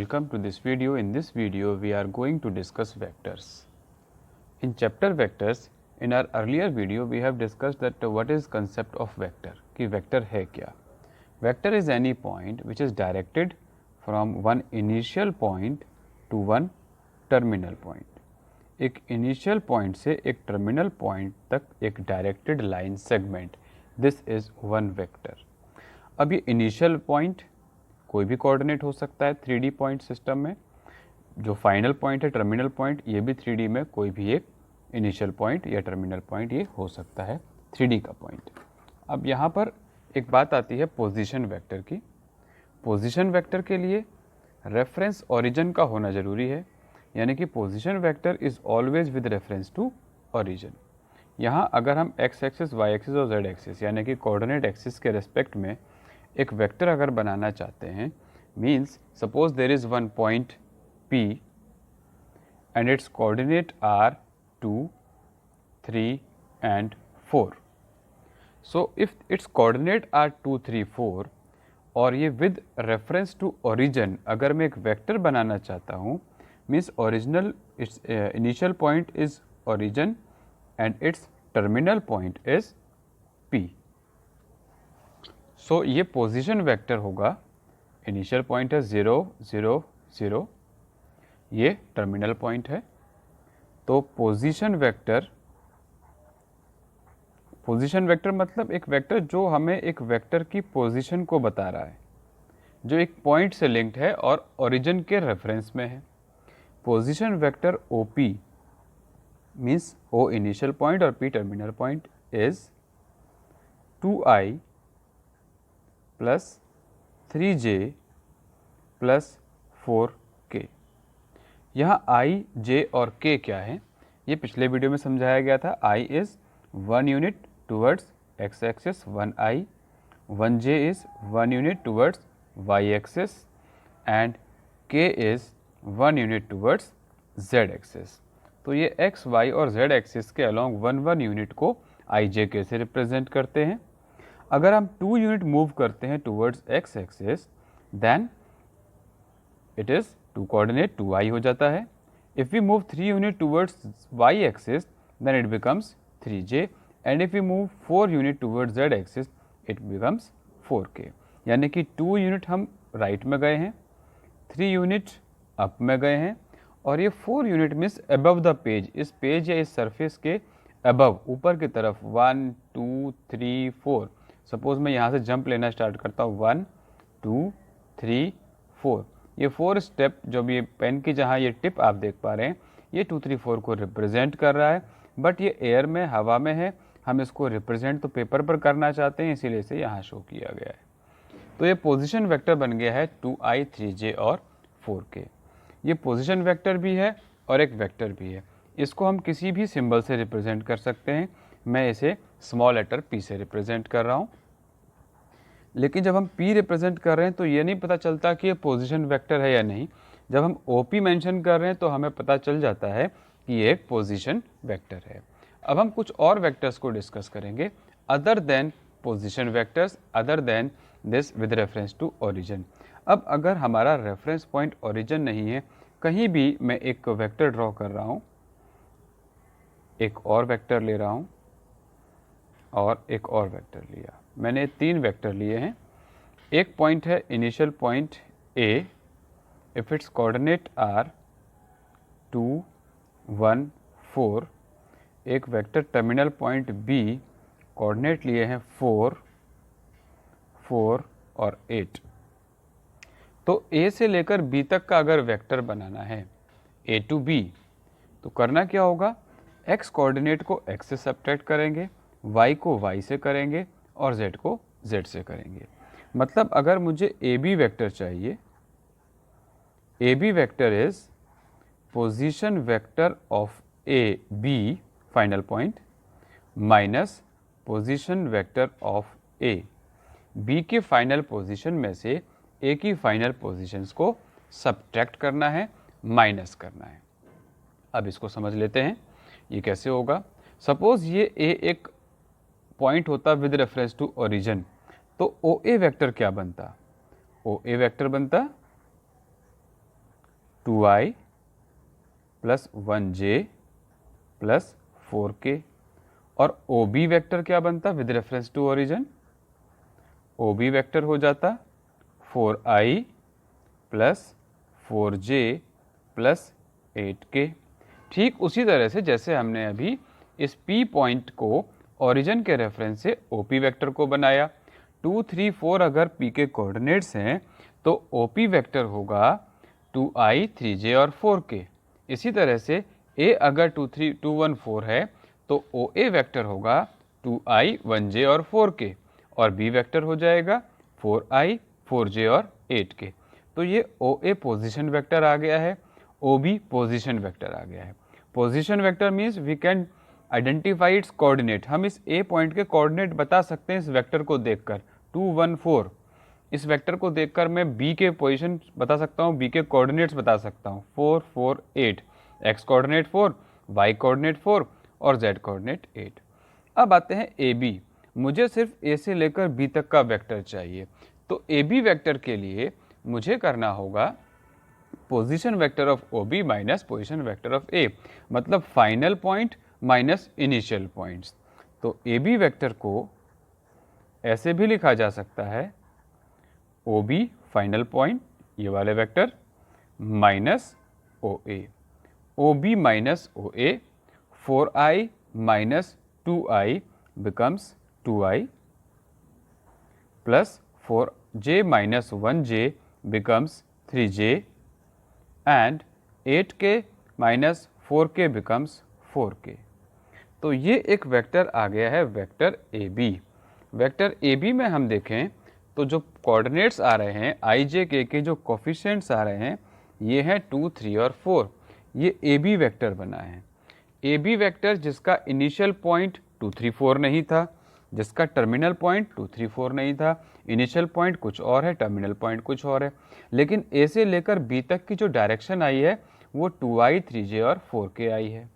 welcome to this video. In this video, we are going to discuss vectors. In chapter vectors, in our earlier video, we have discussed that what is concept of vector, कि vector है क्या? Vector is any point which is directed from one initial point to one terminal point. एक initial point से एक terminal point तक एक directed line segment. This is one vector. अब ये initial point कोई भी कोऑर्डिनेट हो सकता है 3D पॉइंट सिस्टम में, जो फाइनल पॉइंट है टर्मिनल पॉइंट, ये भी 3D में कोई भी एक इनिशियल पॉइंट या टर्मिनल पॉइंट ये हो सकता है 3D का पॉइंट। अब यहाँ पर एक बात आती है पोजीशन वेक्टर की। पोजीशन वेक्टर के लिए रेफरेंस ओरिजिन का होना ज़रूरी है, यानी कि position vector is always with reference to origin. यहाँ अगर हम एक्स एक्सिस, वाई एक्सिस और जेड एक्सिस यानी कि कोऑर्डिनेट एक्सिस के रेस्पेक्ट में एक वेक्टर अगर बनाना चाहते हैं, means suppose there is one point P and its coordinate are 2, 3 and 4. So if its coordinate are 2, 3, 4 और ये with reference to origin अगर मैं एक वेक्टर बनाना चाहता हूँ, means original its initial point is origin and its terminal point is P. सो ये position vector होगा, initial point है 0, 0, 0, ये टर्मिनल पॉइंट है। तो पोजीशन वेक्टर मतलब एक वेक्टर जो हमें एक वेक्टर की पोजीशन को बता रहा है, जो एक पॉइंट से लिंक्ड है और ओरिजिन के रेफरेंस में है। Position vector OP means O initial point और P terminal point is 2i plus 3j plus 4k। यहाँ i, j और k क्या है, ये पिछले वीडियो में समझाया गया था। i is 1 unit towards x axis 1i, 1j is 1 unit towards y axis and k is 1 unit towards z axis. तो ये x, y और z एक्सिस के अलॉन्ग 1 यूनिट को i, j, k से रिप्रेजेंट करते हैं। अगर हम 2 यूनिट मूव करते हैं towards x axis, then it is 2 coordinate 2i हो जाता है। If we move 3 unit towards y axis, then it becomes 3j and if we move 4 unit towards z axis, it becomes 4k। यानी कि 2 unit हम right में गए हैं, 3 unit up में गए हैं और ये 4 unit means above the page, इस पेज या इस सरफेस के अबव ऊपर की तरफ 1, 2, 3, 4। सपोज मैं यहाँ से जंप लेना स्टार्ट करता हूँ 1, 2, 3, 4। ये 4 स्टेप जो भी पेन की जहाँ ये टिप आप देख पा रहे हैं, ये 2, 3, 4 को रिप्रेजेंट कर रहा है, बट ये एयर में, हवा में है। हम इसको रिप्रेजेंट तो पेपर पर करना चाहते हैं, इसीलिए इसे यहाँ शो किया गया है। तो ये पोजीशन वेक्टर बन गया है 2i, 3j और 4k। ये पोजीशन वेक्टर भी है और एक वेक्टर भी है। इसको हम किसी भी सिंबल से रिप्रेजेंट कर सकते हैं। मैं इसे स्मॉल लेटर p से रिप्रेजेंट कर रहा हूँ, लेकिन जब हम p रिप्रेजेंट कर रहे हैं तो ये नहीं पता चलता कि ये पोजीशन वेक्टर है या नहीं। जब हम OP मेंशन कर रहे हैं तो हमें पता चल जाता है कि ये एक पोजीशन वेक्टर है। अब हम कुछ और वेक्टर्स को डिस्कस करेंगे other than position vectors, other than this with reference to origin. अब अगर हमारा रेफरेंस पॉइंट ओरिजिन नहीं है, कहीं भी मैं एक वेक्टर ड्रॉ कर रहा हूँ, एक और वेक्टर ले रहा हूँ और एक और वेक्टर लिया, मैंने 3 वेक्टर लिए हैं। एक पॉइंट है initial point A, if its coordinate are 2, 1, 4। एक vector terminal point B, coordinate लिए हैं 4, 4 और 8। तो A से लेकर B तक का अगर वेक्टर बनाना है A to B, तो करना क्या होगा, x कोऑर्डिनेट को x से सब्ट्रैक्ट करेंगे, y को y से करेंगे और z को z से करेंगे। मतलब अगर मुझे AB वेक्टर चाहिए, AB vector is position vector of AB final point minus position vector of A। B के फाइनल पोजीशन में से A की फाइनल पोजीशंस को सब्ट्रैक्ट करना है, माइनस करना है। अब इसको समझ लेते हैं ये कैसे होगा। सपोज ये A एक पॉइंट होता विद रेफरेंस टू ओरिजिन, तो OA वेक्टर क्या बनता, OA वेक्टर बनता 2i plus 1j plus 4k। और OB वेक्टर क्या बनता with reference to origin? OB vector हो जाता 4i plus 4j plus 8k। ठीक उसी तरह से जैसे हमने अभी इस P पॉइंट को ओरिजिन के रेफरेंस से OP वेक्टर को बनाया। 2, 3, 4 अगर P के कोऑर्डिनेट्स हैं तो OP वेक्टर होगा 2i, 3j और 4k। इसी तरह से A अगर 2, 3, 2, 1, 4 है तो OA वेक्टर होगा 2i, 1j और 4k, और B वेक्टर हो जाएगा 4i, 4j और 8k। तो ये OA पोजीशन वेक्टर आ गया है, OB पोजीशन वेक्टर आ गया है। Position vector means we can identify its coordinate. हम इस A पॉइंट के कोऑर्डिनेट बता सकते हैं इस वेक्टर को देखकर। 2, 1, 4 इस वेक्टर को देखकर मैं B के पोजीशन बता सकता हूँ, B के कोऑर्डिनेट्स बता सकता हूँ। 4, 4, 8, x कोऑर्डिनेट 4, y कोऑर्डिनेट 4 और z कोऑर्डिनेट 8। अब आते हैं AB। मुझे सिर्फ A से लेकर B तक का वेक्टर चाहिए, तो AB वेक्टर के लिए मुझे करना होगा position vector of OB minus position vector of A, मतलब final point minus initial points. तो AB वेक्टर को ऐसे भी लिखा जा सकता है OB फाइनल पॉइंट, ये वाले vector, minus OA, OB minus OA, 4i minus 2i becomes 2i plus 4j minus 1j becomes 3j and 8k minus 4k becomes 4k। तो ये एक वेक्टर आ गया है वेक्टर AB। वेक्टर AB में हम देखें तो जो कोऑर्डिनेट्स आ रहे हैं i, j, k के जो कोफिशिएंट्स आ रहे हैं ये हैं 2, 3 और 4। ये AB वेक्टर बना है। AB वेक्टर जिसका इनिशियल पॉइंट 2, 3, 4 नहीं था, जिसका टर्मिनल पॉइंट 2, 3, 4 नहीं था। इनिशियल पॉइंट कुछ और है, टर्मिनल पॉइंट कुछ और है, लेकिन A से लेकर B तक की जो डायरेक्शन आई है वो 2i, 3j और 4k आई है।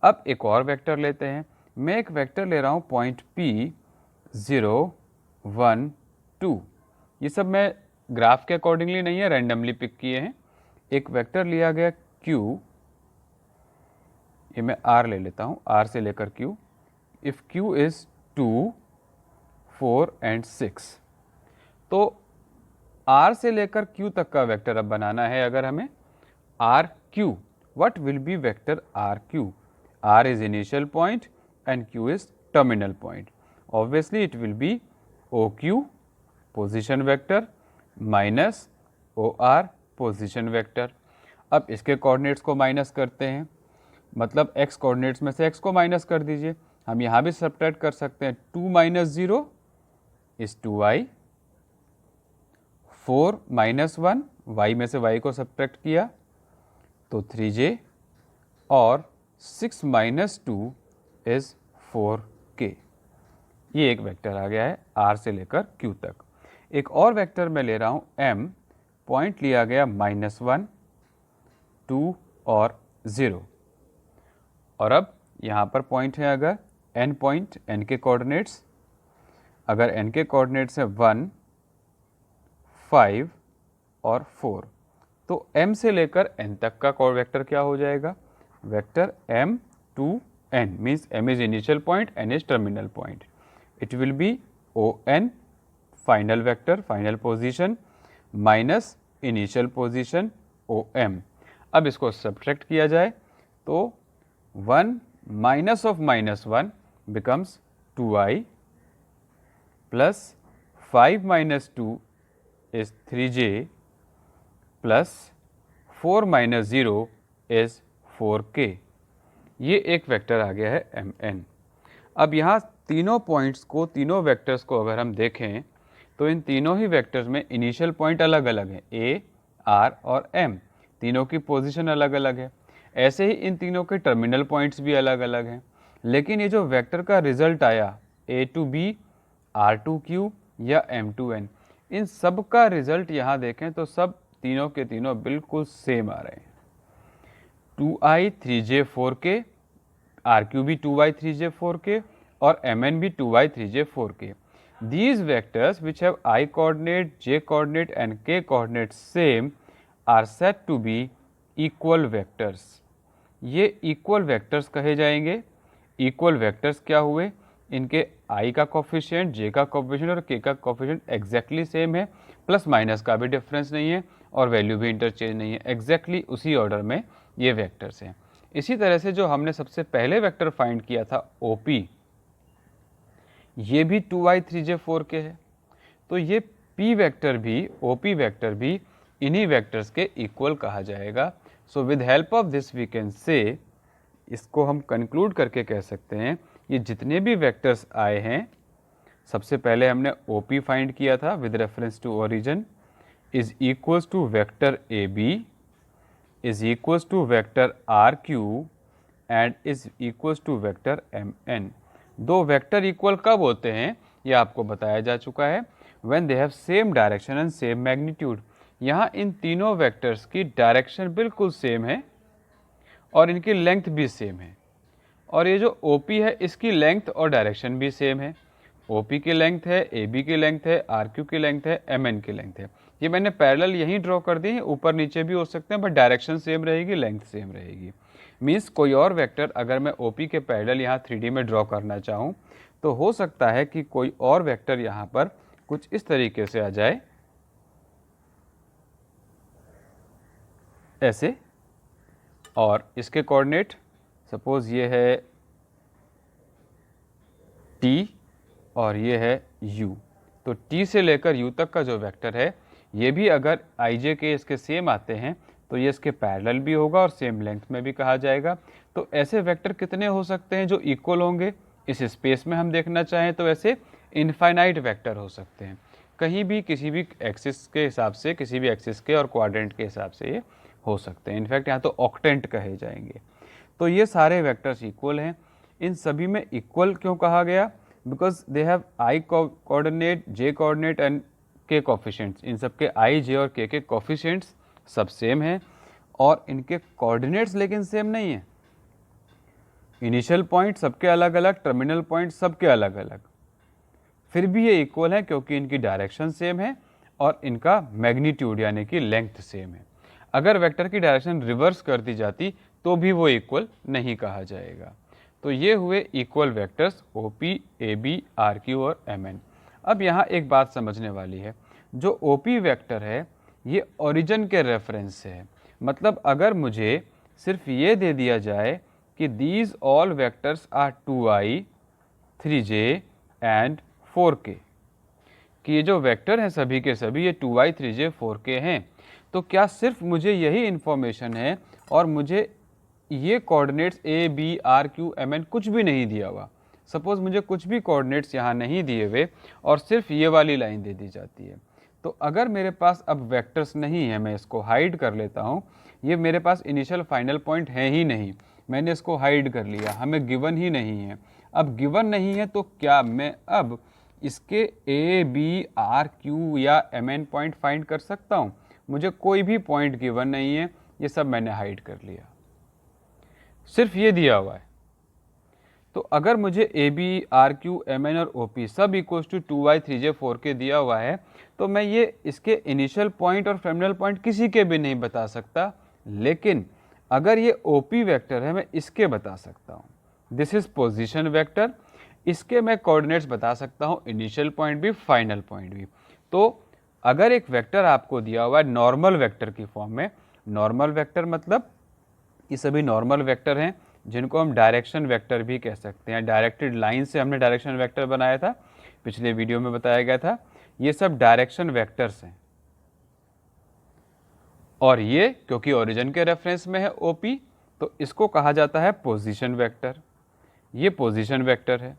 अब एक और वेक्टर लेते हैं। मैं एक वेक्टर ले रहा हूँ पॉइंट P 0, 1, 2। ये सब मैं ग्राफ के अकॉर्डिंगली नहीं है, रैंडमली पिक किए हैं। एक वेक्टर लिया गया Q, ये मैं R ले लेता हूँ, R से लेकर Q। If Q is 2, 4 and 6, तो R से लेकर Q तक का वेक्टर अब बनाना है अगर हमें। R Q, what will be vector R Q? R is initial point and Q is terminal point. Obviously it will be OQ position vector minus OR position vector। अब इसके कोऑर्डिनेट्स को minus करते हैं, मतलब x कोऑर्डिनेट्स में से x को minus कर दीजिए। हम यहाँ भी सब्ट्रैक्ट कर सकते हैं। 2 minus 0 is 2i, 4 minus 1, y में से y को सब्ट्रैक्ट किया तो 3j, और 6 माइनस 2 इज 4k। ये एक वेक्टर आ गया है R से लेकर Q तक। एक और वेक्टर मैं ले रहा हूँ M, पॉइंट लिया गया -1, 2 और 0, और अब यहाँ पर पॉइंट है अगर N पॉइंट, N के कोऑर्डिनेट्स, अगर N के कोऑर्डिनेट्स है 1, 5 और 4, तो M से लेकर N तक का वेक्टर क्या हो जाएगा? Vector M to N means M is initial point, N is terminal point. It will be ON final vector, final position minus initial position OM। अब इसको सब्ट्रैक्ट किया जाए तो 1 minus of -1 becomes 2i plus 5 minus 2 is 3j plus 4 minus 0 is 4k। ये एक vector आ गया है Mn। अब यहाँ तीनों पॉइंट्स को, तीनों वेक्टर्स को अगर हम देखें तो इन तीनों ही वेक्टर्स में इनिशियल पॉइंट अलग अलग है, A, R और M। तीनों की पोजीशन अलग अलग है। ऐसे ही इन तीनों के टर्मिनल पॉइंट्स भी अलग अलग हैं। लेकिन ये जो वेक्टर का रिजल्ट आया A to B, R to Q या M to N, इन सब का रिजल्ट यहाँ देखें तो सब तीनों के तीनों बिल्कुल सेम आ रहे हैं। 2i, 3j, 4k, RQ भी 2i, 3j, 4k और Mn भी 2i, 3j, 4k। These vectors which have I coordinate, j coordinate and k coordinate same are said to be equal vectors. ये इक्वल वेक्टर्स कहे जाएंगे। Equal vectors क्या हुए, इनके i का कोफिशिएंट, j का कोफिशिएंट और k का कोफिशिएंट एग्जैक्टली सेम है, प्लस माइनस का भी डिफरेंस नहीं है और वैल्यू भी इंटरचेंज नहीं है, एग्जैक्टली उसी ऑर्डर में ये वेक्टर्स हैं। इसी तरह से जो हमने सबसे पहले वेक्टर फाइंड किया था OP, ये भी 2i 3j 4k है। तो ये P वेक्टर भी, OP वेक्टर भी इन्हीं वेक्टर्स के इक्वल कहा जाएगा। So with help of this we can say, इसको हम कंक्लूड करके कह सकते हैं, ये जितने भी वेक्टर्स आए हैं, सबसे पहले हमने OP फाइंड किया था with reference to origin, is equals to vector AB is equals to vector RQ and is equals to vector MN। दो वेक्टर इक्वल कब होते हैं ये आपको बताया जा चुका है, when they have same direction and same magnitude. यहाँ इन तीनों वेक्टर्स की डायरेक्शन बिल्कुल सेम है और इनकी लेंथ भी सेम है, और ये जो OP है इसकी लेंथ और डायरेक्शन भी सेम है। OP की लेंथ है, AB की लेंथ है, RQ की लेंथ है, MN की लेंथ है। ये मैंने पैरेलल यहीं ड्रॉ कर दी है, ऊपर नीचे भी हो सकते हैं, बट डायरेक्शन सेम रहेगी, लेंथ सेम रहेगी। मीन्स कोई और वेक्टर अगर मैं OP के पैरेलल यहाँ 3D में ड्रॉ करना चाहूँ तो हो सकता है कि कोई और वेक्टर यहाँ पर कुछ इस तरीके से आ जाए, ऐसे, और इसके कोऑर्डिनेट सपोज ये है T और ये है U। तो T से लेकर U तक का जो वेक्टर है, ये भी अगर IJ के इसके सेम आते हैं तो ये इसके पैरेलल भी होगा और सेम लेंथ में भी कहा जाएगा। तो ऐसे वेक्टर कितने हो सकते हैं जो इक्वल होंगे? इस स्पेस में हम देखना चाहें तो ऐसे इनफाइनाइट वेक्टर हो सकते हैं, कहीं भी किसी भी एक्सिस के हिसाब से, किसी भी एक्सिस के और क्वाड्रेंट के हिसाब से ये हो सकते हैं। इनफैक्ट यहाँ तो ऑक्टेंट कहे जाएंगे। तो ये सारे वेक्टर्स इक्वल हैं। इन सभी में इक्वल क्यों कहा गया? Because they have I coordinate, J coordinate and K coefficients. इन सब के I, J और K के कोफिशिएंट्स सब सेम हैं और इनके कोऑर्डिनेट्स लेकिन सेम नहीं है। इनिशियल पॉइंट सबके अलग अलग, टर्मिनल पॉइंट सबके अलग अलग, फिर भी ये इक्वल है क्योंकि इनकी डायरेक्शन सेम है और इनका मैग्नीट्यूड यानी कि लेंथ सेम है। अगर वेक्टर की डायरेक्शन रिवर्स कर दी जाती तो भी वो इक्वल नहीं कहा जाएगा। तो ये हुए equal vectors OP, AB, RQ और MN। अब यहाँ एक बात समझने वाली है, जो OP वेक्टर है ये ओरिजिन के रेफरेंस से है। मतलब अगर मुझे सिर्फ ये दे दिया जाए कि these all vectors are 2i 3j and 4k, कि ये जो वेक्टर हैं सभी के सभी ये 2i 3j 4k हैं, तो क्या सिर्फ मुझे यही इन्फॉर्मेशन है और मुझे ये coordinates A, B, R, Q, MN कुछ भी नहीं दिया हुआ? सपोज मुझे कुछ भी कोऑर्डिनेट्स यहाँ नहीं दिए हुए और सिर्फ ये वाली लाइन दे दी जाती है, तो अगर मेरे पास अब वेक्टर्स नहीं है, मैं इसको हाइड कर लेता हूँ। ये मेरे पास इनिशियल फाइनल पॉइंट है ही नहीं, मैंने इसको हाइड कर लिया, हमें गिवन ही नहीं है। अब गिवन नहीं है तो क्या मैं अब इसके A, B, R, Q या MN पॉइंट फाइंड कर सकता हूँ? मुझे कोई भी पॉइंट गिवन नहीं है, ये सब मैंने हाइड कर लिया, सिर्फ ये दिया हुआ है। तो अगर मुझे AB, RQ, MN और OP सब equals to 2i 3j 4k दिया हुआ है, तो मैं ये इसके इनिशियल पॉइंट और टर्मिनल पॉइंट किसी के भी नहीं बता सकता। लेकिन अगर ये OP वेक्टर है, मैं इसके बता सकता हूँ। दिस इज पोजीशन वेक्टर, इसके मैं कोऑर्डिनेट्स बता सकता हूँ, इनिशियल पॉइंट भी, फाइनल पॉइंट भी। तो अगर एक वेक्टर आपको दिया हुआ है नॉर्मल वेक्टर की फॉर्म में, नॉर्मल वेक्टर मतलब ये सभी नॉर्मल वेक्टर हैं जिनको हम डायरेक्शन वेक्टर भी कह सकते हैं। डायरेक्टेड लाइन से हमने डायरेक्शन वेक्टर बनाया था, पिछले वीडियो में बताया गया था। ये सब डायरेक्शन वेक्टर्स हैं और ये क्योंकि ओरिजिन के रेफरेंस में है OP, तो इसको कहा जाता है पोजीशन वेक्टर। ये पोजीशन वेक्टर है।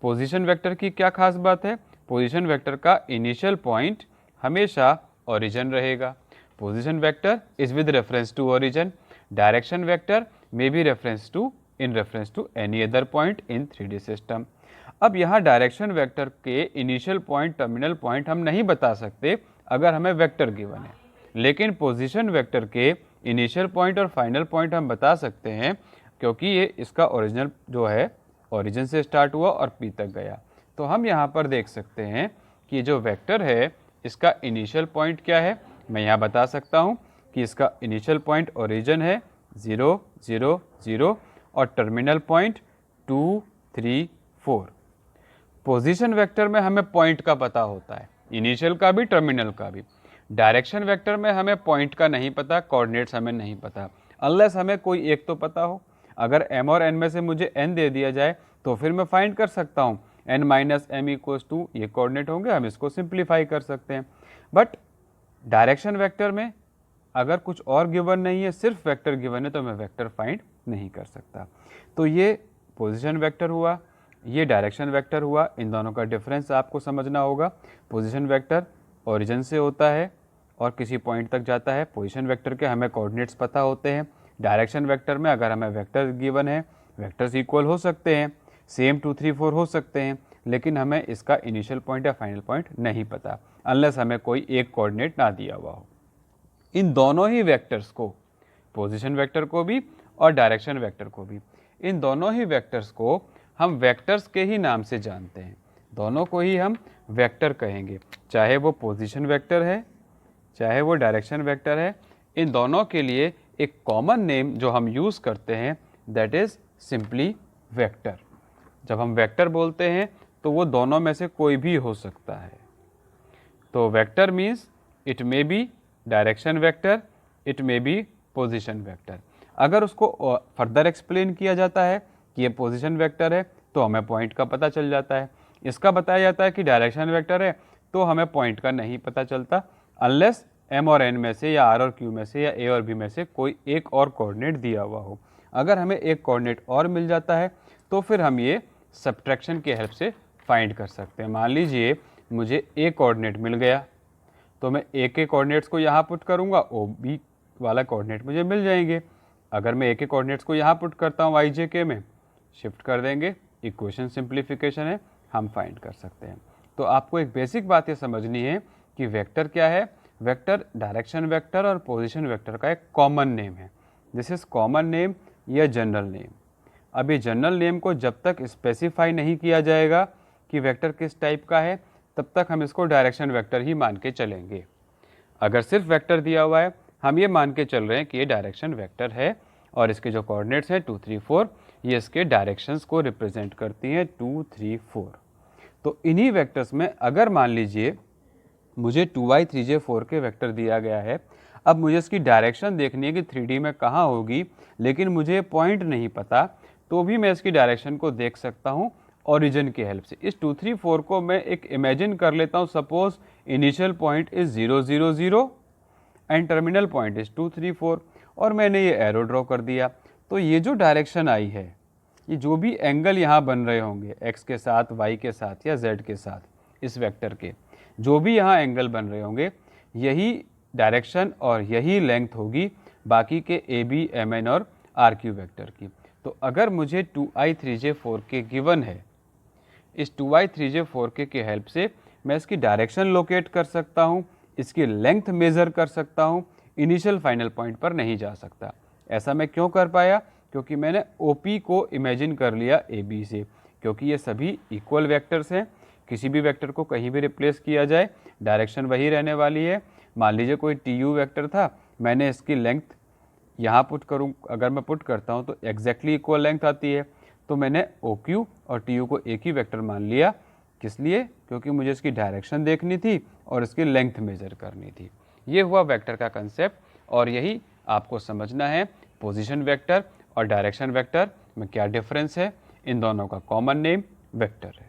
पोजीशन वेक्टर की क्या खास बात है? पोजीशन वेक्टर का इनिशियल पॉइंट हमेशा ओरिजिन रहेगा। Position vector is with reference to origin. Direction vector may be reference to in reference to any other point in 3D system। अब यहाँ डायरेक्शन वेक्टर के इनिशियल पॉइंट, टर्मिनल पॉइंट हम नहीं बता सकते अगर हमें वेक्टर गिवन है, लेकिन पोजीशन वेक्टर के इनिशियल पॉइंट और फाइनल पॉइंट हम बता सकते हैं क्योंकि ये इसका ओरिजिनल जो है ओरिजिन से स्टार्ट हुआ और P तक गया। तो हम यहाँ पर देख सकते हैं कि जो वेक्टर है इसका इनिशियल पॉइंट क्या है, मैं यहाँ बता सकता हूँ कि इसका इनिशियल पॉइंट ओरिजिन है 0 0 0 और टर्मिनल पॉइंट 2 3 4। पोजीशन वेक्टर में हमें पॉइंट का पता होता है, इनिशियल का भी टर्मिनल का भी। डायरेक्शन वेक्टर में हमें पॉइंट का नहीं पता, कोऑर्डिनेट्स हमें नहीं पता, अनलेस हमें कोई एक तो पता हो। अगर m और n में से मुझे n दे दिया जाए तो फिर मैं फाइंड कर सकता हूँ n minus m equals to ये कोऑर्डिनेट होंगे, हम इसको सिंप्लीफाई कर सकते हैं। बट डायरेक्शन वेक्टर में अगर कुछ और गिवन नहीं है, सिर्फ वेक्टर गिवन है, तो मैं वेक्टर फाइंड नहीं कर सकता। तो ये पोजीशन वेक्टर हुआ, ये डायरेक्शन वेक्टर हुआ। इन दोनों का डिफरेंस आपको समझना होगा। पोजीशन वेक्टर ओरिजिन से होता है और किसी पॉइंट तक जाता है। पोजीशन वेक्टर के हमें कोऑर्डिनेट्स पता होते हैं। डायरेक्शन वेक्टर में अगर हमें वेक्टर गिवन है, वेक्टर्स इक्वल हो सकते हैं, सेम 2 3 4 हो सकते हैं, लेकिन हमें इसका इनिशियल पॉइंट या फाइनल पॉइंट नहीं पता, अनलेस हमें कोई एक कोऑर्डिनेट ना दिया हुआ हो। इन दोनों ही वेक्टर्स को, पोजीशन वेक्टर को भी और डायरेक्शन वेक्टर को भी, इन दोनों ही वेक्टर्स को हम वेक्टर्स के ही नाम से जानते हैं। दोनों को ही हम वेक्टर कहेंगे, चाहे वो पोजीशन वेक्टर है चाहे वो डायरेक्शन वेक्टर है। इन दोनों के लिए एक कॉमन नेम जो हम यूज़ करते हैं, दैट इज़ सिंपली वेक्टर। जब हम वेक्टर बोलते हैं तो वो दोनों में से कोई भी हो सकता है। तो vector means it may be direction vector, it may be position vector. अगर उसको फर्दर एक्सप्लेन किया जाता है कि ये पोजीशन वेक्टर है तो हमें पॉइंट का पता चल जाता है। इसका बताया जाता है कि डायरेक्शन वेक्टर है तो हमें पॉइंट का नहीं पता चलता, अनलेस m और n में से या r और q में से या a और b में से कोई एक और कोऑर्डिनेट दिया हुआ हो। अगर हमें एक कोऑर्डिनेट और मिल जाता है तो फिर हम ये सब्ट्रैक्शन की हेल्प से फाइंड कर सकते हैं। मान लीजिए मुझे a कोऑर्डिनेट मिल गया तो मैं a के कोऑर्डिनेट्स को यहाँ पुट करूँगा, b वाला कोऑर्डिनेट मुझे मिल जाएंगे। अगर मैं a के कोऑर्डिनेट्स को यहाँ पुट करता हूँ i j k में, शिफ्ट कर देंगे, इक्वेशन सिंप्लीफिकेशन है, हम फाइंड कर सकते हैं। तो आपको एक बेसिक बात ये समझनी है कि वेक्टर क्या है। वेक्टर डायरेक्शन वेक्टर और पोजीशन वेक्टर का एक कॉमन नेम है। दिस इज कॉमन नेम या जनरल नेम। अब ये जनरल नेम को जब तक स्पेसिफाई नहीं किया जाएगा कि वेक्टर किस टाइप का है, तब तक हम इसको डायरेक्शन वेक्टर ही मान के चलेंगे। अगर सिर्फ वेक्टर दिया हुआ है, हम ये मान के चल रहे हैं कि ये डायरेक्शन वेक्टर है और इसके जो कोऑर्डिनेट्स हैं 2 3 4, ये इसके डायरेक्शंस को रिप्रेजेंट करती हैं 2 3 4। तो इन्हीं वेक्टर्स में अगर मान लीजिए मुझे 2i 3j 4 के वेक्टर दिया गया है, अब मुझे इसकी डायरेक्शन देखनी है कि 3D में कहाँ होगी, लेकिन मुझे पॉइंट नहीं पता, तो भी मैं इसकी डायरेक्शन को देख सकता हूँ ओरिजिन की हेल्प से। इस 2 3 4 को मैं एक इमेजिन कर लेता हूँ। Suppose initial point is 0 0 0 and terminal point is 2 3 4 और मैंने ये एरो ड्रॉ कर दिया। तो ये जो डायरेक्शन आई है, ये जो भी एंगल यहाँ बन रहे होंगे x के साथ, y के साथ या z के साथ, इस वेक्टर के जो भी यहाँ एंगल बन रहे होंगे, यही डायरेक्शन और यही लेंथ होगी बाकी के AB, MN और RQ वेक्टर की। तो अगर मुझे 2i 3j 4k गिवन है, इस 2i 3j 4k की हेल्प से मैं इसकी डायरेक्शन लोकेट कर सकता हूँ, इसकी लेंथ मेज़र कर सकता हूँ, इनिशियल फाइनल पॉइंट पर नहीं जा सकता। ऐसा मैं क्यों कर पाया? क्योंकि मैंने OP को इमेजिन कर लिया AB से, क्योंकि ये सभी इक्वल वेक्टर्स हैं। किसी भी वेक्टर को कहीं भी रिप्लेस किया जाए, डायरेक्शन वही रहने वाली है। मान लीजिए कोई TU वेक्टर था, मैंने इसकी लेंथ यहाँ पुट करूँ, अगर मैं पुट करता हूँ तो एग्जैक्टली इक्वल लेंथ आती है। तो मैंने OQ और TU को एक ही वेक्टर मान लिया। किस लिए? क्योंकि मुझे इसकी डायरेक्शन देखनी थी और इसकी लेंथ मेजर करनी थी। ये हुआ वेक्टर का कंसेप्ट और यही आपको समझना है पोजीशन वेक्टर और डायरेक्शन वेक्टर में क्या डिफरेंस है। इन दोनों का कॉमन नेम वेक्टर है।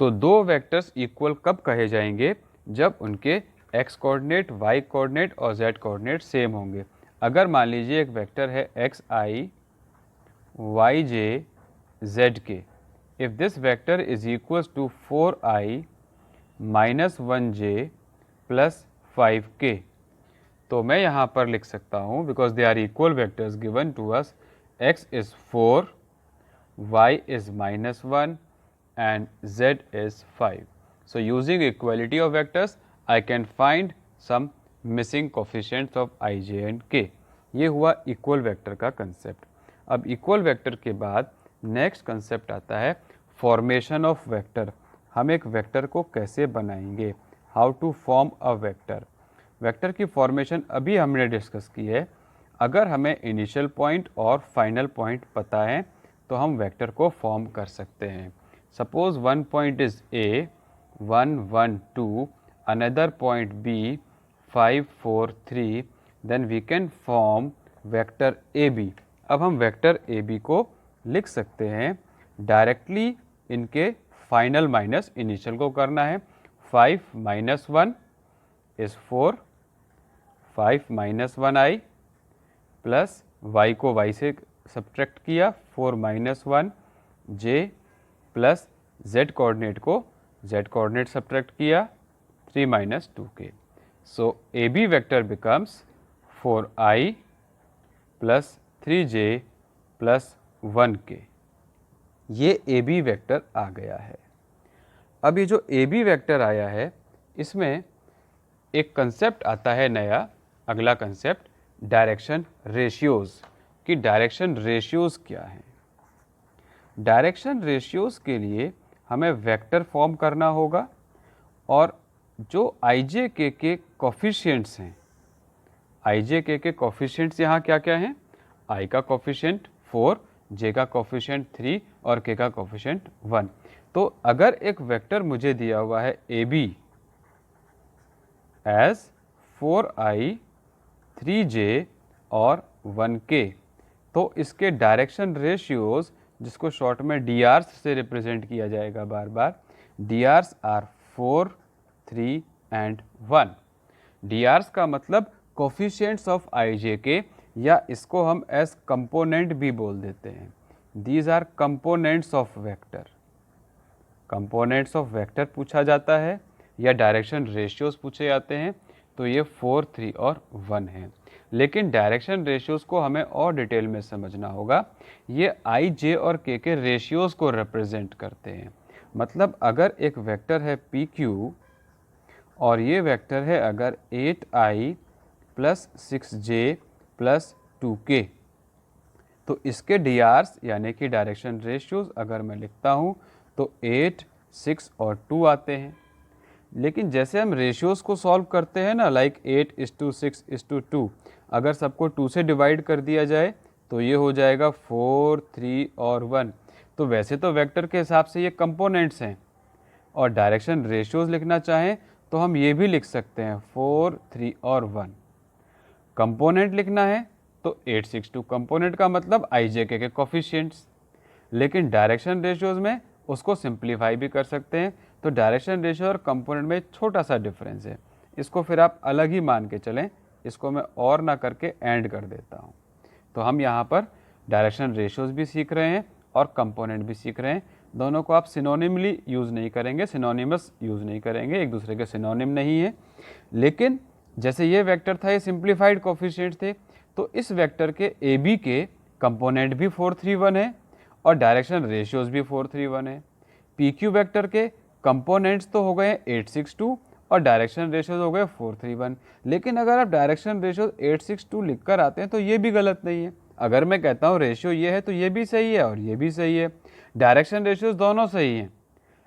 तो दो वेक्टर्स इक्वल कब कहे जाएंगे? जब उनके x कोऑर्डिनेट, y कोऑर्डिनेट और z कोऑर्डिनेट सेम होंगे। अगर मान लीजिए एक वेक्टर है xi yj zk, if this vector is equals to 4i minus 1j plus 5k, तो मैं यहाँ पर लिख सकता हूँ, because they are equal vectors given to us, x is 4, y is minus 1 and z is 5. So using equality of vectors, I can find some missing coefficients of I, j and k. ये हुआ equal vector का concept. अब equal vector के बाद next concept आता है formation of vector. हम एक वेक्टर को कैसे बनाएंगे, how to form a vector. Vector की फॉर्मेशन अभी हमने डिस्कस की है। अगर हमें इनिशियल पॉइंट और फाइनल पॉइंट पता है तो हम वेक्टर को फॉर्म कर सकते हैं। Suppose one point is A, 1, 1, 2, another point B, 5, 4, 3, then we can form vector AB। अब हम वेक्टर AB को लिख सकते हैं डायरेक्टली इनके फाइनल माइनस इनिशियल को करना है। 5 minus 1 is 4, 5 minus 1i plus y को y से सब्ट्रैक्ट किया, 4 minus 1 j plus z coordinate को z कोऑर्डिनेट सब्ट्रैक्ट किया, 3 माइनस 2k। सो AB vector becomes 4i plus 3j plus 1k। ये AB वेक्टर आ गया है। अब ये जो AB वेक्टर आया है इसमें एक कंसेप्ट आता है नया, अगला कंसेप्ट डायरेक्शन रेशियोज कि डायरेक्शन रेशियोज क्या है। डायरेक्शन रेशियोज के लिए हमें वेक्टर फॉर्म करना होगा और जो ij के कोफिशिएंट्स हैं, ij के कोफिशिएंट्स यहाँ क्या क्या हैं, i का कोफिशिएंट 4, j का कोफिशिएंट 3 और k का कोफिशिएंट 1। तो अगर एक वेक्टर मुझे दिया हुआ है AB एज 4i, 3j और 1k, तो इसके डायरेक्शन रेशियोज जिसको शॉर्ट में DRs से रिप्रेजेंट किया जाएगा बार बार, DRs आर 4, 3 एंड 1। DRs का मतलब कोफिशिएंट्स ऑफ ijk, या इसको हम एज कंपोनेंट भी बोल देते हैं। These are components of vector. Components of vector पूछा जाता है या डायरेक्शन रेशियोज पूछे जाते हैं तो ये 4, 3 और 1 है। लेकिन डायरेक्शन रेशियोज को हमें और डिटेल में समझना होगा। ये i, j और k के रेशियोज को रिप्रेजेंट करते हैं। मतलब अगर एक वेक्टर है PQ और ये वेक्टर है अगर 8i plus 6j plus 2k, तो इसके DRs यानी कि डायरेक्शन रेशियोज अगर मैं लिखता हूँ तो 8, 6 और 2 आते हैं। लेकिन जैसे हम रेशियोज़ को सॉल्व करते हैं ना, लाइक 8:6:2, अगर सबको 2 से डिवाइड कर दिया जाए तो ये हो जाएगा 4, 3 और 1। तो वैसे तो वेक्टर के हिसाब से ये कंपोनेंट्स हैं और डायरेक्शन रेशियोज़ लिखना चाहें तो हम ये भी लिख सकते हैं 4, 3 और 1। कंपोनेंट लिखना है तो 8, 6, 2 कंपोनेंट का मतलब ij के कोफिशिएंट्स। लेकिन डायरेक्शन रेशियोज़ में उसको सिंप्लीफाई भी कर सकते हैं। तो डायरेक्शन रेशियो और कंपोनेंट में छोटा सा डिफरेंस है, इसको फिर आप अलग ही मान के चलें। इसको मैं और ना करके एंड कर देता हूँ। तो हम यहाँ पर डायरेक्शन रेशियोज़ भी सीख रहे हैं और कंपोनेंट भी सीख रहे हैं। दोनों को आप सिनोनिमली यूज़ नहीं करेंगे, सिनोनिमस यूज़ नहीं करेंगे, एक दूसरे के सिनोनिम नहीं है। लेकिन जैसे ये वेक्टर था, ये सिंप्लीफाइड कोफिशिएंट थे, तो इस वेक्टर के AB के कंपोनेंट भी 4, 3, 1 है और डायरेक्शन रेशियोज़ भी 4, 3, 1 है। PQ वेक्टर के कंपोनेंट्स तो हो गए 8, 6, 2 और डायरेक्शन रेशियोज हो गए 4, 3, 1। लेकिन अगर आप डायरेक्शन रेशियोज 8, 6, 2 लिख कर आते हैं तो ये भी गलत नहीं है। अगर मैं कहता हूँ रेशियो ये है तो ये भी सही है और ये भी सही है। डायरेक्शन रेशियोज दोनों सही हैं,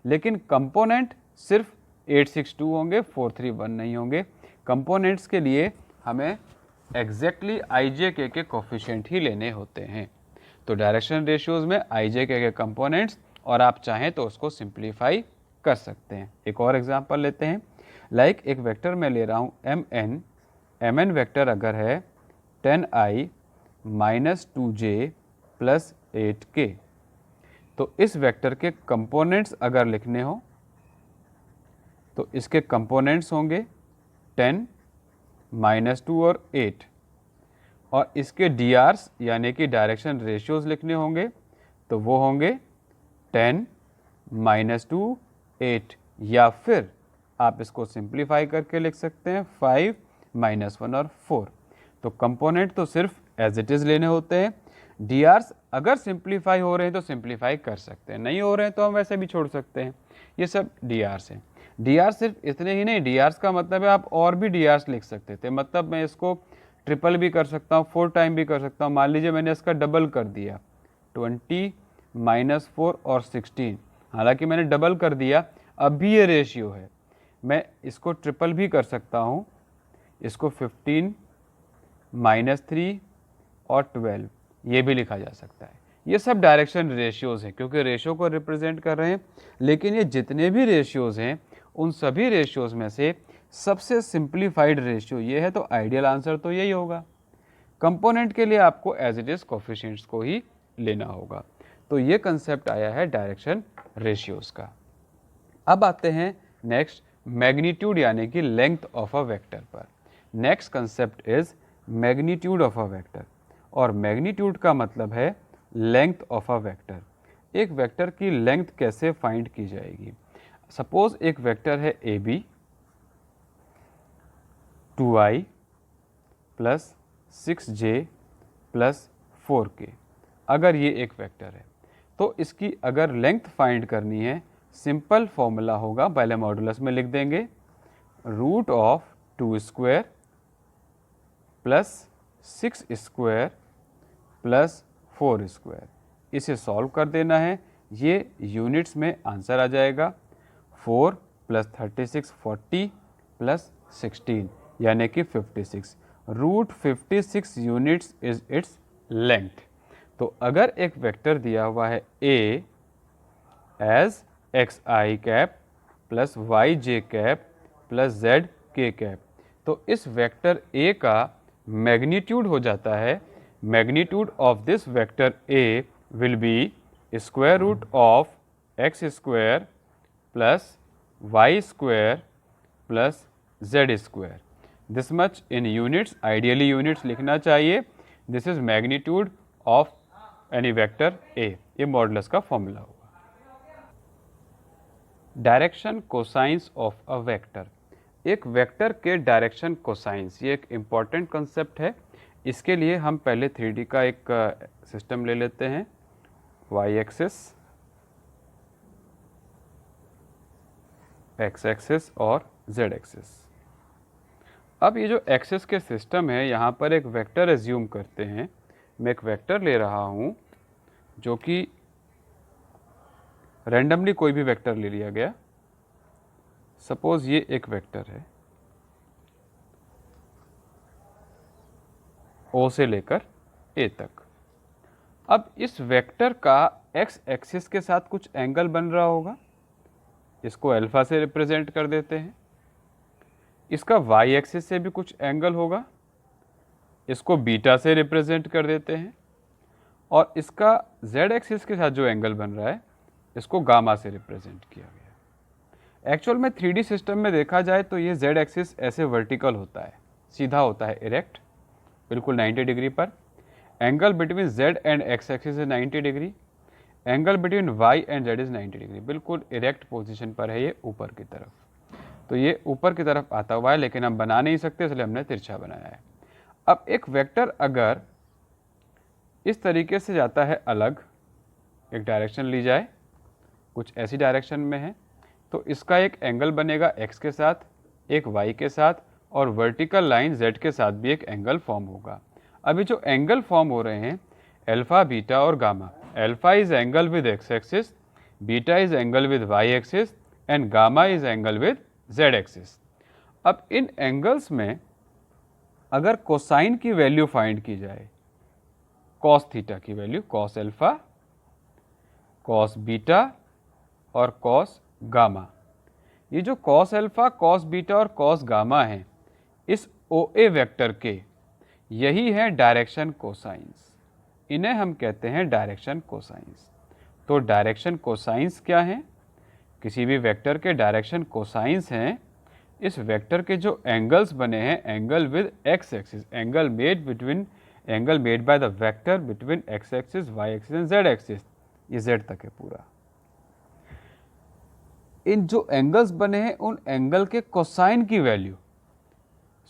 लेकिन कंपोनेंट सिर्फ 8, 6, 2 होंगे, 4, 3, 1 नहीं होंगे। कंपोनेंट्स के लिए हमें एग्जैक्टली ij के कोफिशिएंट ही लेने होते हैं। तो डायरेक्शन रेशियोज में ij के कंपोनेंट्स, और आप चाहें तो उसको सिंप्लीफाई कर सकते हैं। एक और एग्जांपल लेते हैं। लाइक एक वेक्टर मैं ले रहा हूँ mn वेक्टर अगर है 10i minus 2j plus 8k, तो इस वेक्टर के कंपोनेंट्स अगर लिखने हो तो इसके कंपोनेंट्स होंगे 10, -2 और 8, और इसके DRs यानी कि डायरेक्शन रेशियोज लिखने होंगे तो वो होंगे 10, -2, 8, या फिर आप इसको सिंप्लीफाई करके लिख सकते हैं 5, -1 और 4। तो कंपोनेंट तो सिर्फ एज इट इज़ लेने होते हैं। DRs अगर सिंप्लीफाई हो रहे हैं तो सिंप्लीफाई कर सकते हैं, नहीं हो रहे हैं तो हम वैसे भी छोड़ सकते हैं। ये सब DRs हैं। DRs सिर्फ इतने ही नहीं, DRs का मतलब है आप और भी DRs लिख सकते थे। मतलब मैं इसको ट्रिपल भी कर सकता हूँ, 4 टाइम भी कर सकता हूँ। मान लीजिए मैंने इसका डबल कर दिया 20, -4 और 16, हालांकि मैंने डबल कर दिया, अब भी ये रेशियो है। मैं इसको ट्रिपल भी कर सकता हूँ, इसको 15, -3 और 12 ये भी लिखा जा सकता है। ये सब डायरेक्शन रेशियोज़ हैं क्योंकि रेशियो को रिप्रेजेंट कर रहे हैं, लेकिन ये जितने भी रेशियोज़ हैं उन सभी रेशियोज़ में से सबसे सिंप्लीफाइड रेशियो ये है, तो आइडियल आंसर तो यही होगा। कंपोनेंट के लिए आपको एज इट इज़ कोफिशिएंट्स को ही लेना होगा। तो ये कंसेप्ट आया है डायरेक्शन रेशियोज़ का। अब आते हैं नेक्स्ट मैग्नीट्यूड यानी कि लेंथ ऑफ अ वेक्टर पर। Next concept is magnitude of a vector, और मैग्नीट्यूड का मतलब है लेंथ ऑफ अ वेक्टर। एक वेक्टर की लेंथ कैसे फाइंड की जाएगी? सपोज एक वेक्टर है A B 2i plus 6j plus 4k। अगर ये एक वेक्टर है तो इसकी अगर लेंथ फाइंड करनी है, सिंपल फॉर्मूला होगा, पहले मॉडुलस में लिख देंगे, root of 2 square plus 6 square plus 4 square. इसे सॉल्व कर देना है, ये यूनिट्स में आंसर आ जाएगा 4 प्लस 36 40 प्लस 16 यानी कि 56। Root 56 units is its length. तो अगर एक वेक्टर दिया हुआ है A as x i cap plus Y j cap plus Z k cap, तो इस वेक्टर ए का मैग्नीट्यूड हो जाता है, magnitude of this vector A will be square root of x square plus Y square plus Z square. This much in units, ideally units लिखना चाहिए। This is magnitude of any vector A. ये modulus का formula होगा। Direction cosines of a vector. एक vector के direction cosines, ये एक important concept है। इसके लिए हम पहले 3D का एक सिस्टम ले लेते हैं, वाई एक्सिस, एक्स एक्सिस और जेड एक्सिस। अब ये जो एक्सिस के सिस्टम है, यहाँ पर एक वेक्टर एज्यूम करते हैं। मैं एक वेक्टर ले रहा हूँ जो कि रैंडमली कोई भी वेक्टर ले लिया गया। सपोज ये एक वेक्टर है ओ से लेकर ए तक। अब इस वेक्टर का एक्स एक्सिस के साथ कुछ एंगल बन रहा होगा, इसको अल्फा से रिप्रेजेंट कर देते हैं। इसका वाई एक्सिस से भी कुछ एंगल होगा, इसको बीटा से रिप्रेजेंट कर देते हैं। और इसका जेड एक्सिस के साथ जो एंगल बन रहा है, इसको गामा से रिप्रेजेंट किया गया। एक्चुअल में 3D सिस्टम में देखा जाए तो ये जेड एक्सिस ऐसे वर्टिकल होता है, सीधा होता है, इरेक्ट, बिल्कुल 90 डिग्री पर। Angle between z and x axis is 90 degree. Angle between y and z is 90 degree, बिल्कुल इरेक्ट पोजीशन पर है ये ऊपर की तरफ। तो ये ऊपर की तरफ आता हुआ है, लेकिन हम बना नहीं सकते इसलिए हमने तिरछा बनाया है। अब एक वेक्टर अगर इस तरीके से जाता है अलग, एक डायरेक्शन ली जाए, कुछ ऐसी डायरेक्शन में है, तो इसका एक एंगल बनेगा x के साथ, एक y के साथ, और वर्टिकल लाइन z के साथ भी एक एंगल फॉर्म होगा। अभी जो एंगल फॉर्म हो रहे हैं अल्फा, बीटा और gamma. Alpha is angle with x axis, beta is angle with y axis and gamma is angle with z axis. अब इन एंगल्स में अगर कोसाइन की वैल्यू फाइंड की जाए, कॉस थीटा की value, cos alpha, cos beta और cos gamma, ये जो कॉस अल्फा, कॉस बीटा और कॉस गामा हैं, इस OA वेक्टर के यही है डायरेक्शन कोसाइंस। इन्हें हम कहते हैं डायरेक्शन कोसाइंस। तो डायरेक्शन कोसाइंस क्या है? किसी भी वेक्टर के डायरेक्शन कोसाइंस हैं इस वेक्टर के जो एंगल्स बने हैं, angle with x axis, angle made by the vector between x axis, y axis and z axis. ये जेड तक है पूरा। इन जो एंगल्स बने हैं उन एंगल के कोसाइन की value,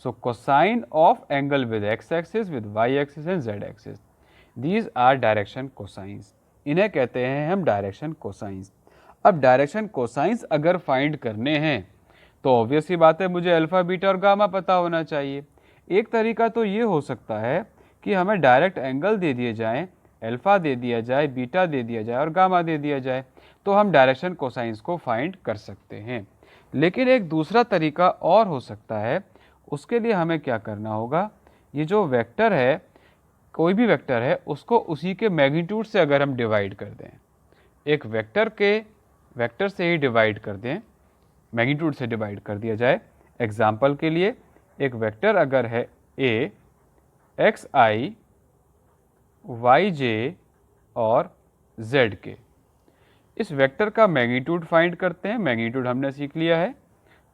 so cosine of angle with x axis, with y axis and z axis, these are direction cosines. इन्हें कहते हैं हम डायरेक्शन कोसाइंस। अब डायरेक्शन कोसाइंस अगर फाइंड करने हैं तो ऑब्वियस सी बात है, मुझे अल्फा, बीटा और गामा पता होना चाहिए। एक तरीका तो ये हो सकता है कि हमें डायरेक्ट एंगल दे दिए जाएं, अल्फा दे दिया जाए, बीटा दे दिया जाए और गामा दे दिया जाए, तो हम डायरेक्शन कोसाइंस को फाइंड कर सकते हैं। लेकिन एक दूसरा तरीका और हो सकता है, उसके लिए हमें क्या करना होगा, ये जो वेक्टर है, कोई भी वेक्टर है, उसको उसी के मैग्नीट्यूड से अगर हम डिवाइड कर दें, एक वेक्टर से ही डिवाइड कर दें, मैग्नीट्यूड से डिवाइड कर दिया जाए। एग्जाम्पल के लिए एक वेक्टर अगर है a एक्स आई वाई जे और z के, इस वेक्टर का मैग्नीट्यूड फाइंड करते हैं। मैग्नीट्यूड हमने सीख लिया है,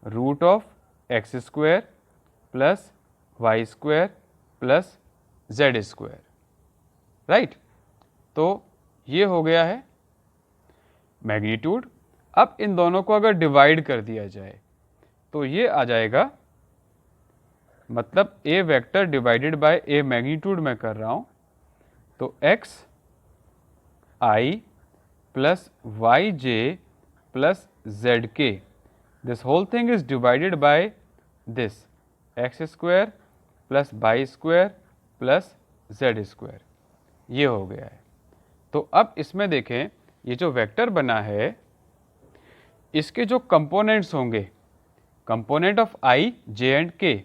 root of x square plus Y square plus Z square, right. तो ये हो गया है मैग्नीट्यूड। अब इन दोनों को अगर डिवाइड कर दिया जाए तो ये आ जाएगा, मतलब A vector divided by A magnitude में कर रहा हूं, तो X I plus Y J plus Z K, this whole thing is divided by this x square plus Y square plus Z square, ये हो गया है। तो अब इसमें देखें, ये जो वेक्टर बना है इसके जो कंपोनेंट्स होंगे, component of i j and k,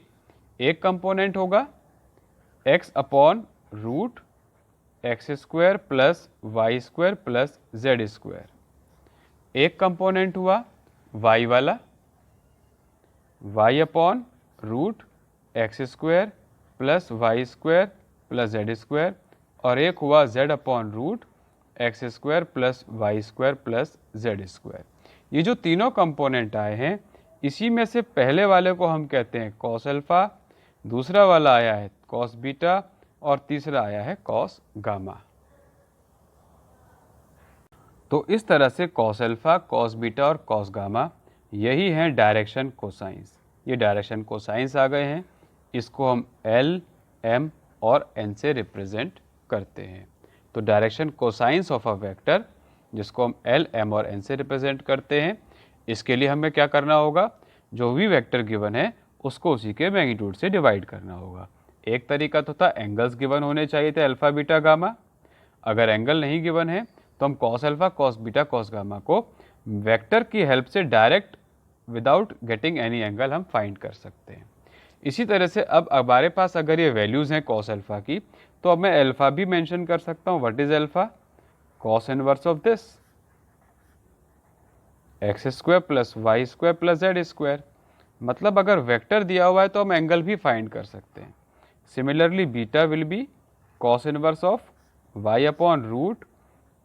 एक कंपोनेंट होगा x upon root x square plus Y square plus Z square, एक कंपोनेंट हुआ y वाला y upon root x square plus Y square plus Z square, और एक हुआ z upon root x square plus Y square plus Z square. ये जो तीनों component आए हैं, इसी में से पहले वाले को हम कहते हैं कॉस अल्फा, दूसरा वाला आया है कॉस बीटा, और तीसरा आया है कॉस गामा। तो इस तरह से कॉस अल्फा, कॉस बीटा और कॉस गामा, यही हैं डायरेक्शन कोसाइंस। ये डायरेक्शन कोसाइंस आ गए हैं, इसको हम एल, एम और एन से रिप्रेजेंट करते हैं। तो direction cosines of a vector, जिसको हम एल, एम और एन से रिप्रेजेंट करते हैं, इसके लिए हमें क्या करना होगा, जो भी वेक्टर गिवन है उसको उसी के मैग्नीट्यूड से डिवाइड करना होगा। एक तरीका तो था एंगल्स गिवन होने चाहिए थे, अल्फा बीटा गामा। अगर एंगल नहीं गिवन है तो हम cos alpha, cos beta, cos gamma को वेक्टर की हेल्प से direct without getting any angle हम फाइंड कर सकते हैं। इसी तरह से अब हमारे पास अगर ये वैल्यूज़ हैं कॉस अल्फा की, तो अब मैं अल्फा भी मेंशन कर सकता हूँ। What is alpha? Cos inverse of this x square plus Y square plus Z square. मतलब अगर वेक्टर दिया हुआ है तो हम एंगल भी फाइंड कर सकते हैं। Similarly beta will be cos inverse of y upon root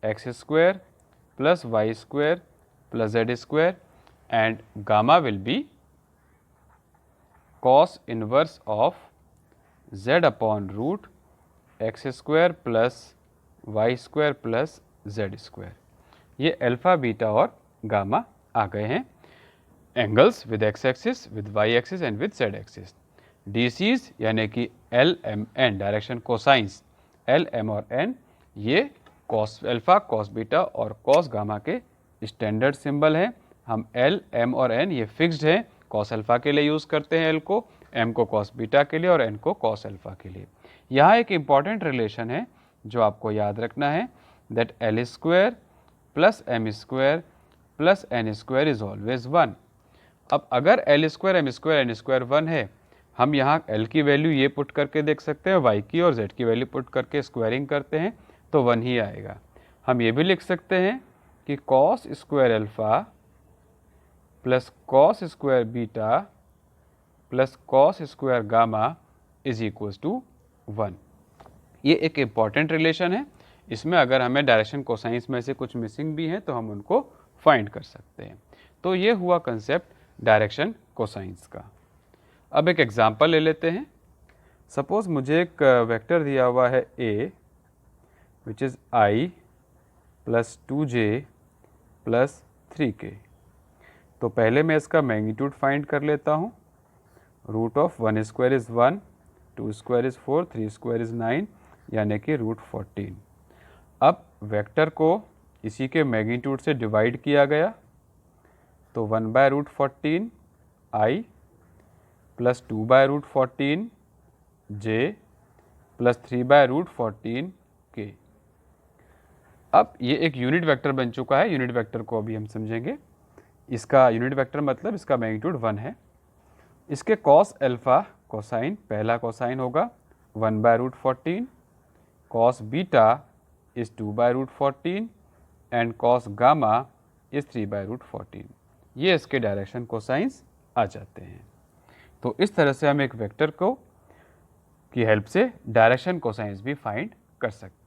x square plus Y square plus Z square, and gamma will be cos inverse of z upon root x square plus y square plus z square। ये alpha, beta और gamma आ गए हैं। Angles with x axis, with y axis and with z axis. DCs यानी कि l, m, n, direction cosines l, m और n, ये cos alpha, cos beta और कॉस गामा के स्टैंडर्ड सिंबल हैं। हम एल, एम और एन ये फिक्स्ड हैं। कॉस अल्फा के लिए यूज़ करते हैं एल को, एम को कॉस बीटा के लिए और एन को कॉस अल्फा के लिए। यहाँ एक इम्पॉर्टेंट रिलेशन है जो आपको याद रखना है, that l square plus m square plus n square is always 1। अब अगर l square, m square, n square 1 है, हम यहाँ एल की वैल्यू ये पुट करके देख सकते हैं, वाई की और जेड की वैल्यू पुट करके स्क्वायरिंग करते हैं तो 1 ही आएगा। हम ये भी लिख सकते हैं कि cos square alpha plus cos square beta plus cos square gamma is equals to 1। ये एक इम्पॉर्टेंट रिलेशन है। इसमें अगर हमें डायरेक्शन कोसाइंस में से कुछ मिसिंग भी हैं तो हम उनको फाइंड कर सकते हैं। तो ये हुआ कंसेप्ट डायरेक्शन कोसाइंस का। अब एक एग्जांपल ले लेते हैं। सपोज मुझे एक वेक्टर दिया हुआ है a which is i plus 2j plus 3k। तो पहले मैं इसका मैग्नीट्यूड फाइंड कर लेता हूँ। Root of 1 square is 1, 2 square is 4, 3 square is 9, यानी कि रूट 14। अब वेक्टर को इसी के मैग्नीट्यूड से डिवाइड किया गया, तो 1 by root 14 i plus 2 by root 14 j plus 3 by root 14 k। अब ये एक यूनिट वेक्टर बन चुका है। यूनिट वेक्टर को अभी हम समझेंगे। इसका यूनिट वेक्टर मतलब इसका मैग्नीट्यूड 1 है। इसके कॉस अल्फा कोसाइन, पहला कोसाइन होगा 1/√14, cos beta is 2/√14 and cos gamma is 3/√14। ये इसके डायरेक्शन कोसाइंस आ जाते हैं। तो इस तरह से हम एक वेक्टर को की हेल्प से डायरेक्शन कोसाइंस भी फाइंड कर सकते हैं।